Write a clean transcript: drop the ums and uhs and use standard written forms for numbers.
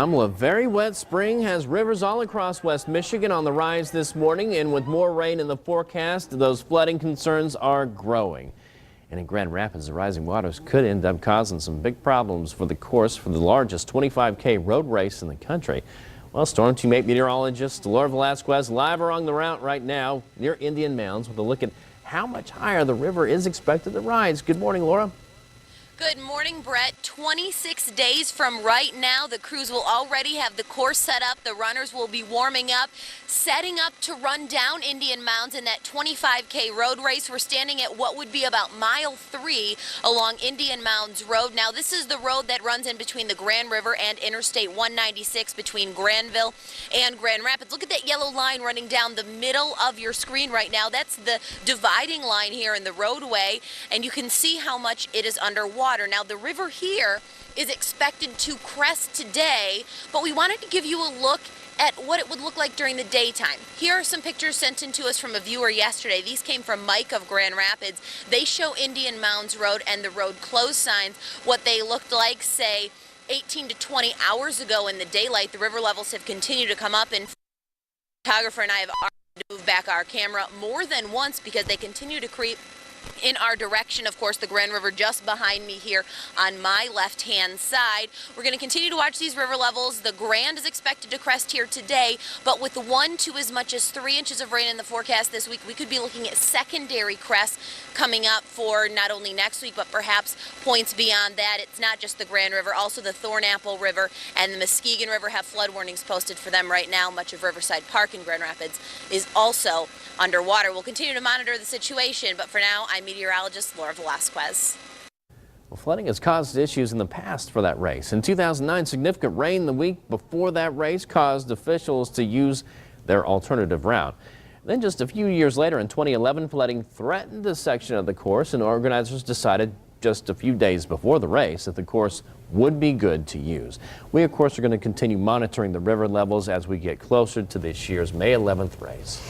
A very wet spring has rivers all across West Michigan on the rise this morning, and with more rain in the forecast, those flooding concerns are growing. And in Grand Rapids, the rising waters could end up causing some big problems for the course for the largest 25K road race in the country. Well, Storm Team 8 meteorologist Laura Velasquez live along the route right now near Indian Mounds with a look at how much higher the river is expected to rise. Good morning, Laura. Good morning, Brett. 26 days from right now, the crews will already have the course set up. The runners will be warming up, setting up to run down Indian Mounds in that 25K road race. We're standing at what would be about mile 3 along Indian Mounds Road. Now, this is the road that runs in between the Grand River and Interstate 196 between Granville and Grand Rapids. Look at that yellow line running down the middle of your screen right now. That's the dividing line here in the roadway, and you can see how much it is underwater. Now, the river here is expected to crest today, but we wanted to give you a look at what it would look like during the daytime. Here are some pictures sent in to us from a viewer yesterday. These came from Mike of Grand Rapids. They show Indian Mounds Road and the road closed signs, what they looked like, say, 18 to 20 hours ago in the daylight. The river levels have continued to come up, and the photographer and I have to move back our camera more than once because they continue to creep in our direction. Of course, the Grand River just behind me here on my left-hand side. We're going to continue to watch these river levels. The Grand is expected to crest here today, but with 1 to as much as 3 inches of rain in the forecast this week, we could be looking at secondary crests coming up for not only next week, but perhaps points beyond that. It's not just the Grand River, also the Thornapple River and the Muskegon River have flood warnings posted for them right now. Much of Riverside Park in Grand Rapids is also underwater. We'll continue to monitor the situation, but for now, I'm meteorologist Laura Velasquez. Well, flooding has caused issues in the past for that race. In 2009, significant rain the week before that race caused officials to use their alternative route. Then just a few years later, in 2011, flooding threatened a section of the course, and organizers decided just a few days before the race that the course would be good to use. We, of course, are going to continue monitoring the river levels as we get closer to this year's May 11th race.